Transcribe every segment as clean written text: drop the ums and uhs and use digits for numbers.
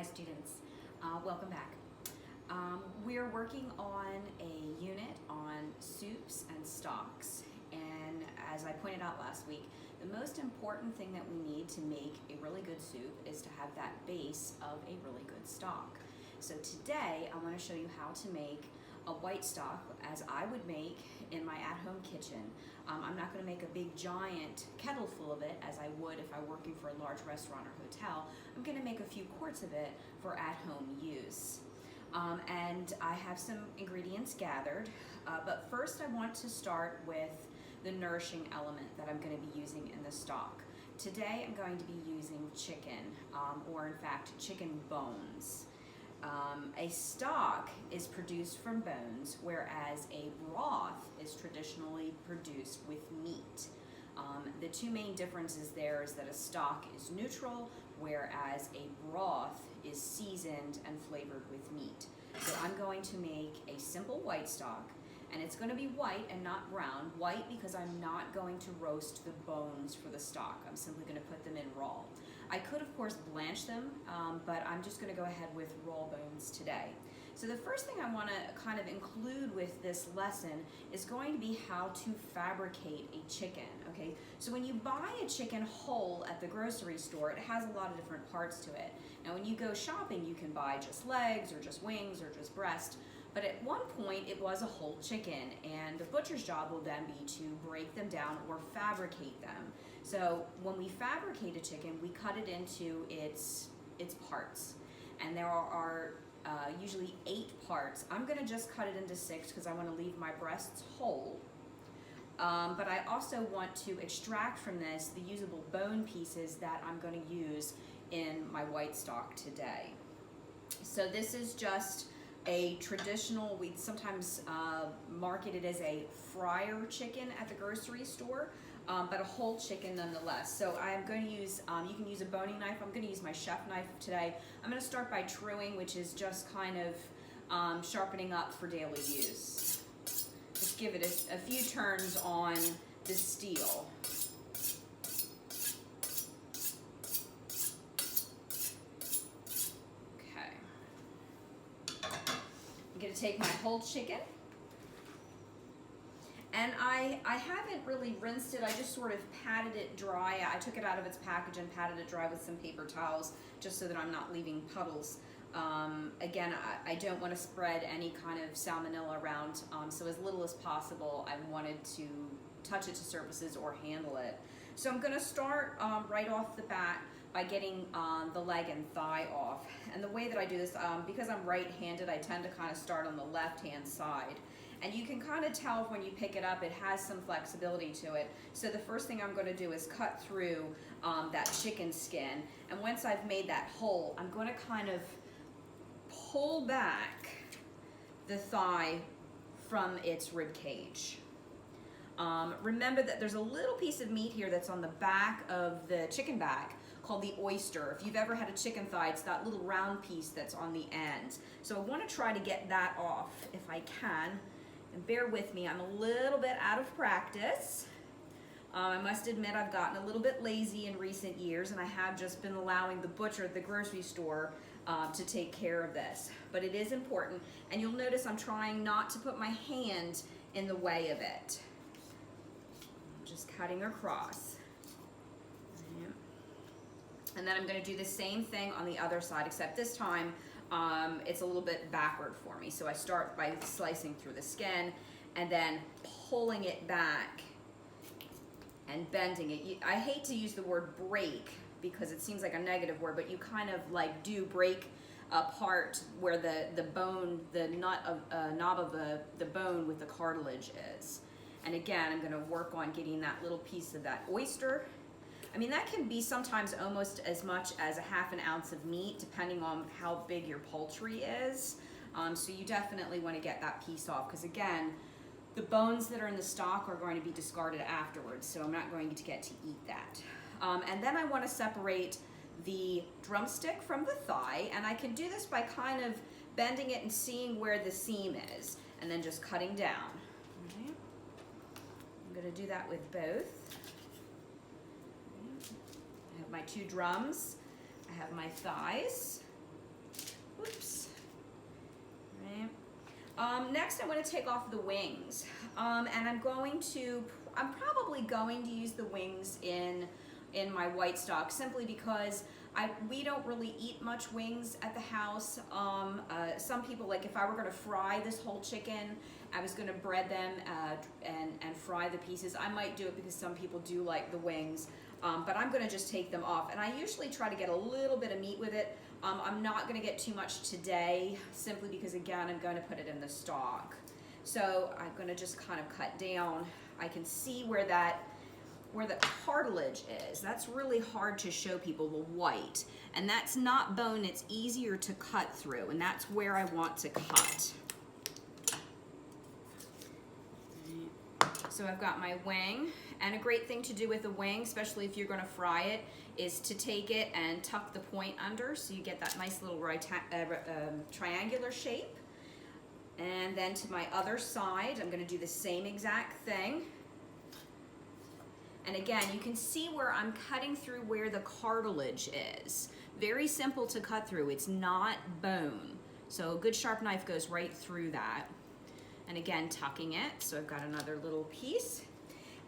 Hi students, welcome back. We're working on a unit on soups and stocks, and as I pointed out last week, the most important thing that we need to make a really good soup is to have that base of a really good stock. So today I want to show you how to make a white stock as I would make in my at-home kitchen. I'm not going to make a big giant kettle full of it as I would if I were working for a large restaurant or hotel. I'm going to make a few quarts of it for at-home use. And I have some ingredients gathered, but first I want to start with the nourishing element that I'm going to be using in the stock. Today I'm going to be using chicken, or in fact chicken bones. A stock is produced from bones, whereas a broth is traditionally produced with meat. The two main differences there is that a stock is neutral, whereas a broth is seasoned and flavored with meat. So I'm going to make a simple white stock, and it's going to be white and not brown. White because I'm not going to roast the bones for the stock. I'm simply going to put them in raw. I could, of course, blanch them, but I'm just going to go ahead with raw bones today. So the first thing I want to kind of include with this lesson is going to be how to fabricate a chicken, okay? So when you buy a chicken whole at the grocery store, it has a lot of different parts to it. Now when you go shopping, you can buy just legs or just wings or just breast, but at one point it was a whole chicken, and the butcher's job will then be to break them down or fabricate them. So when we fabricate a chicken, we cut it into its parts, and there are usually 8 parts. I'm going to just cut it into 6 because I want to leave my breasts whole. But I also want to extract from this the usable bone pieces that I'm going to use in my white stock today. So this is just a traditional, we sometimes market it as a fryer chicken at the grocery store, but a whole chicken nonetheless. So I'm going to use, you can use a boning knife. I'm going to use my chef knife today. I'm going to start by truing, which is just kind of sharpening up for daily use. Just give it a few turns on the steel. Okay. I'm going to take my whole chicken. And I haven't really rinsed it. I just sort of patted it dry. I took it out of its package and patted it dry with some paper towels just so that I'm not leaving puddles. Again, I don't want to spread any kind of salmonella around, so as little as possible I wanted to touch it to surfaces or handle it. So I'm going to start right off the bat by getting the leg and thigh off. And the way that I do this, because I'm right-handed, I tend to kind of start on the left-hand side. And you can kind of tell when you pick it up, it has some flexibility to it. So the first thing I'm going to do is cut through that chicken skin. And once I've made that hole, I'm going to kind of pull back the thigh from its rib cage. Remember that there's a little piece of meat here that's on the back of the chicken back called the oyster. If you've ever had a chicken thigh, it's that little round piece that's on the end. So I want to try to get that off if I can. And bear with me, I'm a little bit out of practice. I must admit I've gotten a little bit lazy in recent years, and I have just been allowing the butcher at the grocery store to take care of this. But it is important, and you'll notice I'm trying not to put my hand in the way of it. I'm just cutting across. And then I'm going to do the same thing on the other side, except this time it's a little bit backward for me. So I start by slicing through the skin and then pulling it back and bending it. I hate to use the word break because it seems like a negative word, but you kind of like do break apart where the bone, the knob of the bone with the cartilage is. And again, I'm going to work on getting that little piece of that oyster. I mean, that can be sometimes almost as much as a ½ ounce of meat, depending on how big your poultry is. So you definitely want to get that piece off, because again, the bones that are in the stock are going to be discarded afterwards, so I'm not going to get to eat that. And then I want to separate the drumstick from the thigh, and I can do this by kind of bending it and seeing where the seam is, and then just cutting down. Okay. I'm going to do that with both. I have my 2 drums, I have my thighs, Oops. Right. Next, I'm going to take off the wings, and I'm probably going to use the wings in my white stock simply because we don't really eat much wings at the house. Some people, like if I were going to fry this whole chicken, I was going to bread them and fry the pieces. I might do it because some people do like the wings, but I'm going to just take them off. And I usually try to get a little bit of meat with it. I'm not going to get too much today simply because, again, I'm going to put it in the stock. So I'm going to just kind of cut down. I can see where the cartilage is. That's really hard to show people, the white. And that's not bone, it's easier to cut through, and that's where I want to cut. So I've got my wing, and a great thing to do with the wing, especially if you're gonna fry it, is to take it and tuck the point under so you get that nice little triangular shape. And then to my other side, I'm gonna do the same exact thing. And again, you can see where I'm cutting through where the cartilage is. Very simple to cut through, it's not bone. So a good sharp knife goes right through that. And again, tucking it, so I've got another little piece.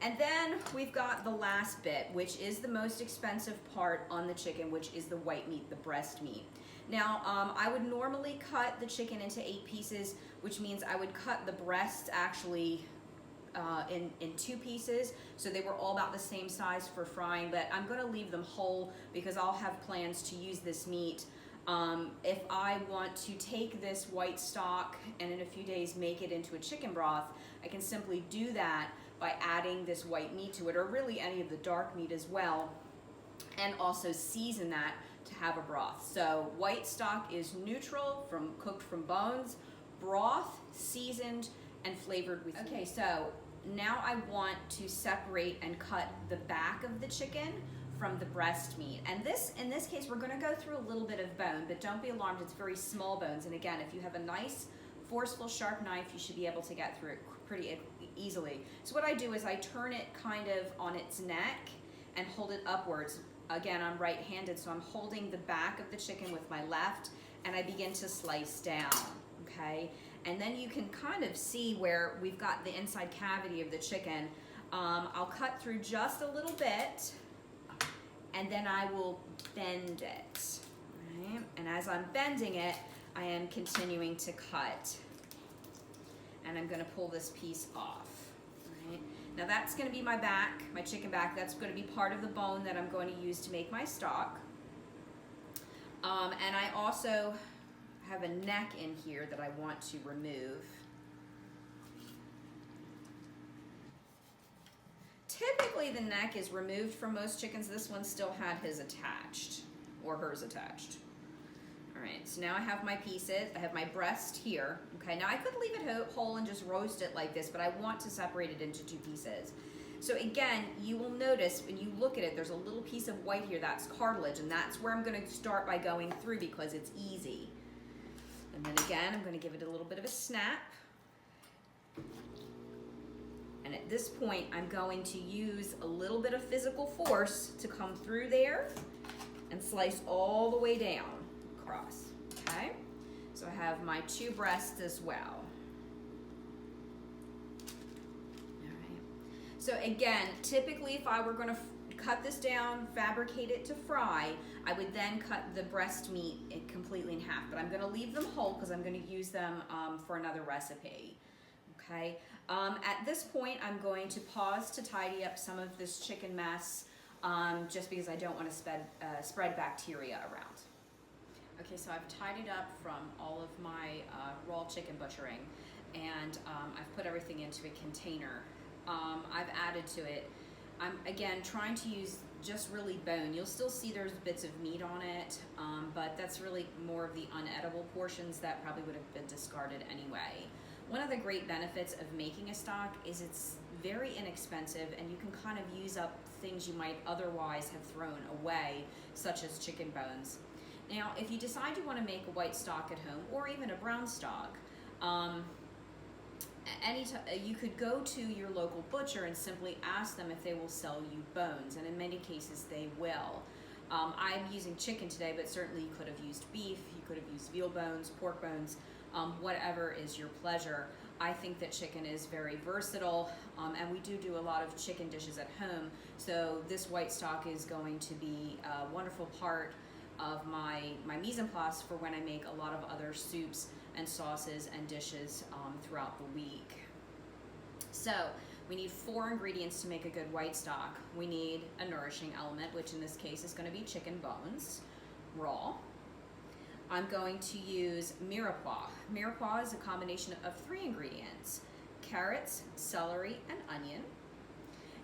And then we've got the last bit, which is the most expensive part on the chicken, which is the white meat, the breast meat. Now, I would normally cut the chicken into 8 pieces, which means I would cut the breast actually in 2 pieces, so they were all about the same size for frying, but I'm going to leave them whole because I'll have plans to use this meat. If I want to take this white stock and in a few days make it into a chicken broth, I can simply do that by adding this white meat to it, or really any of the dark meat as well, and also season that to have a broth. So white stock is neutral, cooked from bones, broth seasoned and flavored with meat. Okay, so now I want to separate and cut the back of the chicken from the breast meat. And in this case, we're gonna go through a little bit of bone, but don't be alarmed, it's very small bones. And again, if you have a nice, forceful, sharp knife, you should be able to get through it pretty easily. So what I do is I turn it kind of on its neck and hold it upwards. Again, I'm right-handed, so I'm holding the back of the chicken with my left, and I begin to slice down, okay? And then you can kind of see where we've got the inside cavity of the chicken. I'll cut through just a little bit, and then I will bend it, right? And as I'm bending it, I am continuing to cut. And I'm gonna pull this piece off, right? Now that's gonna be my back, my chicken back. That's gonna be part of the bone that I'm going to use to make my stock. And I also have a neck in here that I want to remove. Typically the neck is removed from most chickens. This one still had his attached, or hers attached. All right, so now I have my pieces. I have my breast here. Okay, now I could leave it whole and just roast it like this, but I want to separate it into 2 pieces. So again, you will notice when you look at it, there's a little piece of white here, that's cartilage, and that's where I'm gonna start by going through because it's easy. And then again, I'm gonna give it a little bit of a snap. And at this point, I'm going to use a little bit of physical force to come through there and slice all the way down across, okay? So I have my 2 breasts as well. All right. So again, typically if I were gonna cut this down, fabricate it to fry, I would then cut the breast meat completely in half, but I'm gonna leave them whole because I'm gonna use them for another recipe, okay? At this point, I'm going to pause to tidy up some of this chicken mess just because I don't want to spread bacteria around. Okay, so I've tidied up from all of my raw chicken butchering, and I've put everything into a container. I've added to it. I'm, again, trying to use just really bone. You'll still see there's bits of meat on it, but that's really more of the unedible portions that probably would have been discarded anyway. One of the great benefits of making a stock is it's very inexpensive, and you can kind of use up things you might otherwise have thrown away, such as chicken bones. Now, if you decide you want to make a white stock at home, or even a brown stock, you could go to your local butcher and simply ask them if they will sell you bones, and in many cases they will. I'm using chicken today, but certainly you could have used beef, you could have used veal bones, pork bones, whatever is your pleasure. I think that chicken is very versatile, and we do a lot of chicken dishes at home, so this white stock is going to be a wonderful part of my mise en place for when I make a lot of other soups and sauces and dishes throughout the week. So we need 4 ingredients to make a good white stock. We need a nourishing element, which in this case is going to be chicken bones, raw. I'm going to use mirepoix. Mirepoix is a combination of 3 ingredients: carrots, celery, and onion.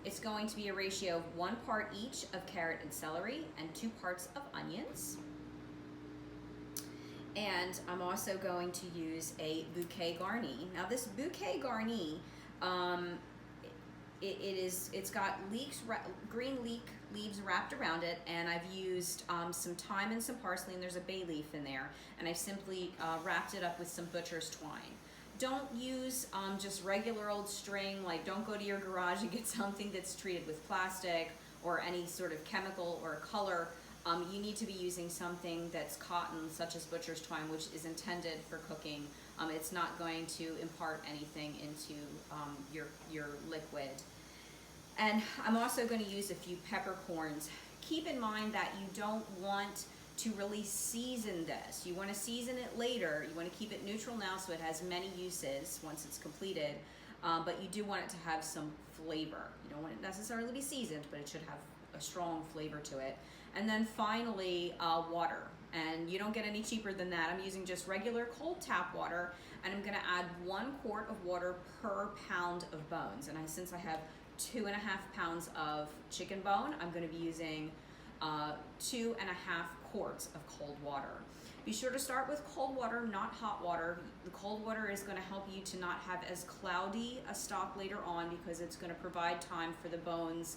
It's going to be a ratio of 1 part each of carrot and celery and 2 parts of onions. And I'm also going to use a Bouquet Garni. Now this Bouquet Garni, it's got green leek leaves wrapped around it, and I've used some thyme and some parsley, and there's a bay leaf in there, and I've simply wrapped it up with some butcher's twine. Don't use just regular old string. Like, don't go to your garage and get something that's treated with plastic or any sort of chemical or color. You need to be using something that's cotton, such as butcher's twine, which is intended for cooking. It's not going to impart anything into your liquid. And I'm also going to use a few peppercorns. Keep in mind that you don't want to really season this. You want to season it later. You want to keep it neutral now so it has many uses once it's completed, but you do want it to have some flavor. You don't want it necessarily to be seasoned, but it should have a strong flavor to it. And then finally, water. And you don't get any cheaper than that. I'm using just regular cold tap water, and I'm going to add 1 quart of water per pound of bones. And since I have 2.5 pounds of chicken bone, I'm going to be using 2.5 quarts of cold water. Be sure to start with cold water, not hot water. The cold water is going to help you to not have as cloudy a stock later on, because it's going to provide time for the bones,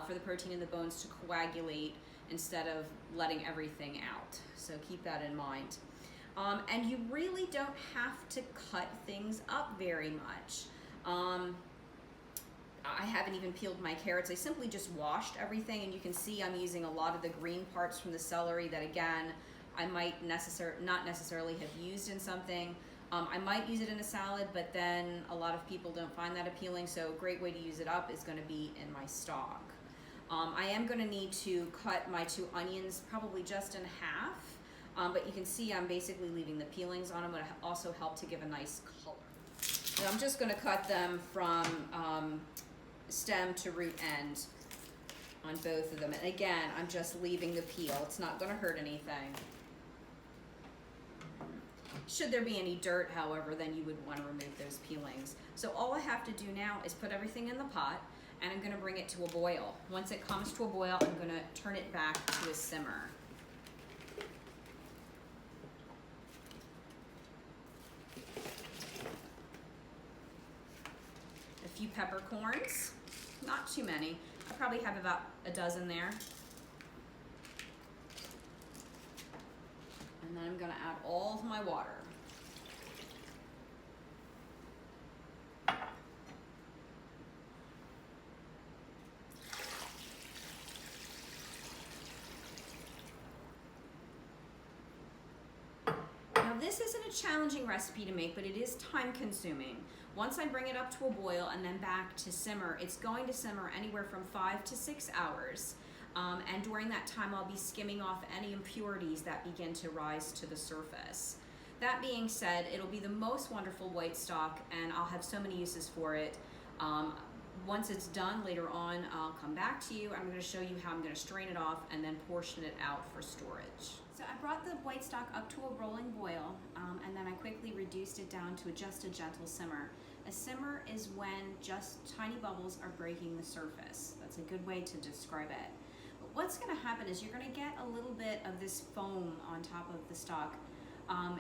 for the protein in the bones to coagulate instead of letting everything out. So keep that in mind. And you really don't have to cut things up very much. I haven't even peeled my carrots. I simply just washed everything, and you can see I'm using a lot of the green parts from the celery that, again, I might not necessarily have used in something. I might use it in a salad, but then a lot of people don't find that appealing, so a great way to use it up is going to be in my stock. I am going to need to cut my 2 onions probably just in half, but you can see I'm basically leaving the peelings on them, but it also help to give a nice color. And I'm just going to cut them from stem to root end on both of them. And again, I'm just leaving the peel. It's not going to hurt anything. Should there be any dirt, however, then you would want to remove those peelings. So all I have to do now is put everything in the pot, and I'm going to bring it to a boil. Once it comes to a boil, I'm going to turn it back to a simmer. A few peppercorns, not too many. I probably have about a dozen there. And then I'm going to add all of my water. Now this isn't a challenging recipe to make, but it is time consuming. Once I bring it up to a boil and then back to simmer, it's going to simmer anywhere from 5 to 6 hours. And during that time, I'll be skimming off any impurities that begin to rise to the surface. That being said, it'll be the most wonderful white stock, and I'll have so many uses for it. Once it's done later on, I'll come back to you. I'm going to show you how I'm going to strain it off and then portion it out for storage. So I brought the white stock up to a rolling boil, and then I quickly reduced it down to just a gentle simmer. A simmer is when just tiny bubbles are breaking the surface. That's a good way to describe it. But what's going to happen is you're going to get a little bit of this foam on top of the stock.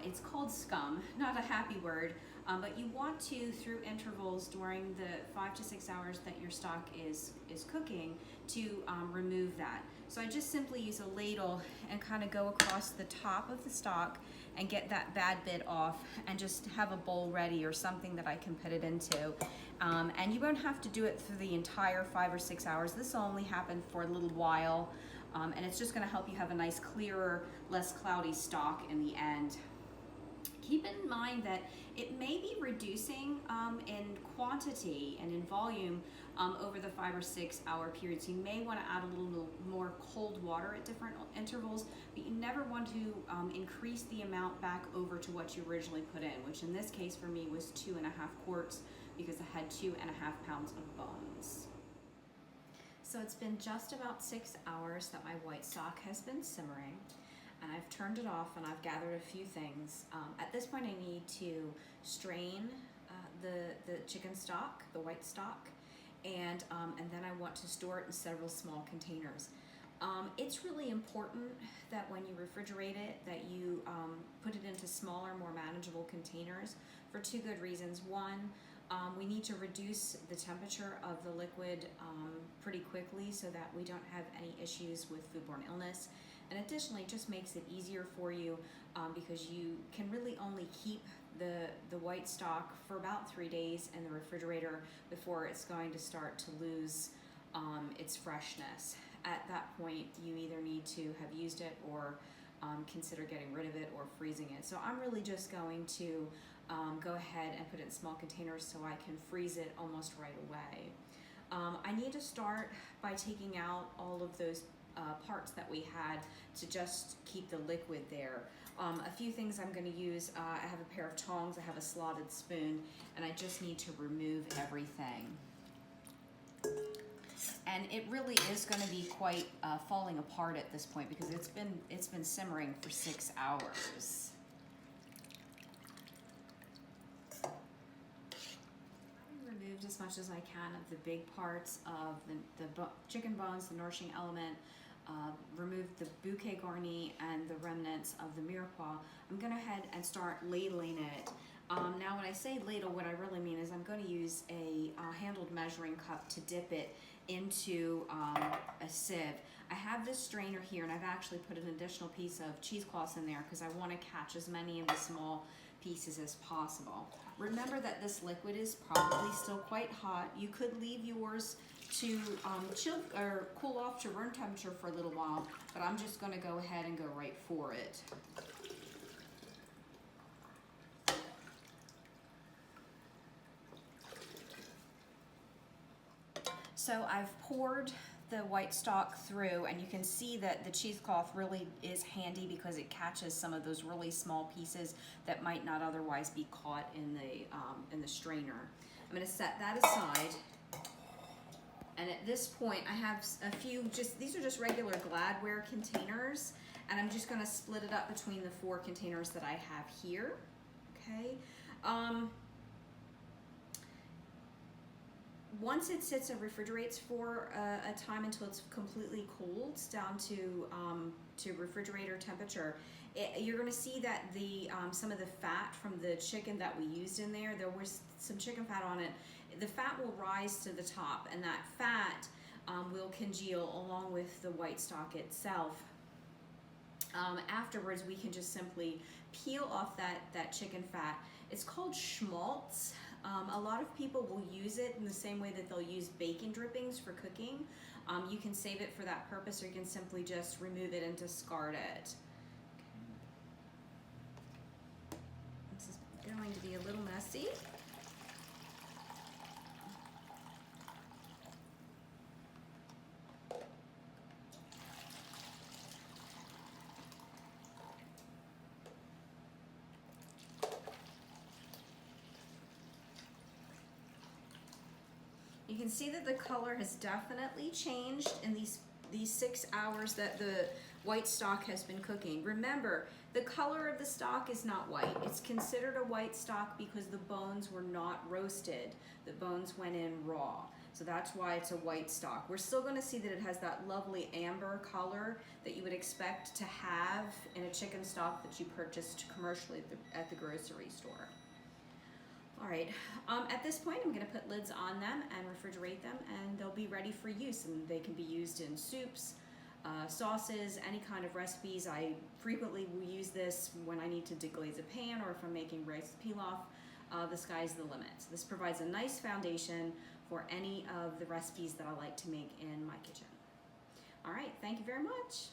It's called scum, not a happy word, but you want to, through intervals during the 5 to 6 hours that your stock is cooking, to remove that. So I just simply use a ladle and kind of go across the top of the stock and get that bad bit off, and just have a bowl ready or something that I can put it into. And you won't have to do it through the entire 5 or 6 hours. This will only happen for a little while. and it's just gonna help you have a nice, clearer, less cloudy stock in the end. Keep in mind that it may be reducing in quantity and in volume over the 5 or 6 hour period. So you may want to add a little more cold water at different intervals, but you never want to increase the amount back over to what you originally put in, which in this case for me was 2.5 quarts because I had 2.5 pounds of bones. So it's been just about 6 hours that my white stock has been simmering. And I've turned it off and I've gathered a few things. At this point I need to strain the chicken stock, the white stock, and then I want to store it in several small containers. It's really important that when you refrigerate it that you put it into smaller, more manageable containers for 2 good reasons. One, we need to reduce the temperature of the liquid pretty quickly so that we don't have any issues with foodborne illness. And additionally, it just makes it easier for you because you can really only keep the white stock for about 3 days in the refrigerator before it's going to start to lose its freshness. At that point, you either need to have used it or consider getting rid of it or freezing it. So I'm really just going to go ahead and put it in small containers so I can freeze it almost right away. I need to start by taking out all of those parts that we had to just keep the liquid there. A few things I'm going to use, I have a pair of tongs, I have a slotted spoon, and I just need to remove everything. And it really is going to be quite falling apart at this point because it's been simmering for 6 hours. Removed as much as I can of the big parts of the chicken bones, the nourishing element, removed the Bouquet Garni and the remnants of the mirepoix. I'm going to head and start ladling it. Now when I say ladle, what I really mean is I'm going to use a handled measuring cup to dip it into a sieve. I have this strainer here and I've actually put an additional piece of cheesecloth in there because I want to catch as many of the small pieces as possible. Remember that this liquid is probably still quite hot. You could leave yours to chill or cool off to room temperature for a little while, but I'm just going to go ahead and go right for it. So I've poured the white stock through, and you can see that the cheesecloth really is handy because it catches some of those really small pieces that might not otherwise be caught in the strainer. I'm going to set that aside. And at this point, I have a few, these are just regular Gladware containers, and I'm just going to split it up between the 4 containers that I have here. Okay. Once it sits and refrigerates for a time until it's completely cooled down to refrigerator temperature, you're going to see that some of the fat from the chicken that we used in there was some chicken fat on it. The fat will rise to the top, and that fat will congeal along with the white stock itself. Afterwards, we can just simply peel off that chicken fat. It's called schmaltz. A lot of people will use it in the same way that they'll use bacon drippings for cooking. You can save it for that purpose, or you can simply just remove it and discard it. Okay. This is going to be a little messy. You can see that the color has definitely changed in these 6 hours that the white stock has been cooking. Remember, the color of the stock is not white. It's considered a white stock because the bones were not roasted. The bones went in raw. So that's why it's a white stock. We're still going to see that it has that lovely amber color that you would expect to have in a chicken stock that you purchased commercially at the grocery store. All right, at this point I'm going to put lids on them and refrigerate them, and they'll be ready for use, and they can be used in soups, sauces, any kind of recipes. I frequently will use this when I need to deglaze a pan or if I'm making rice pilaf. The sky's the limit. So this provides a nice foundation for any of the recipes that I like to make in my kitchen. All right, thank you very much.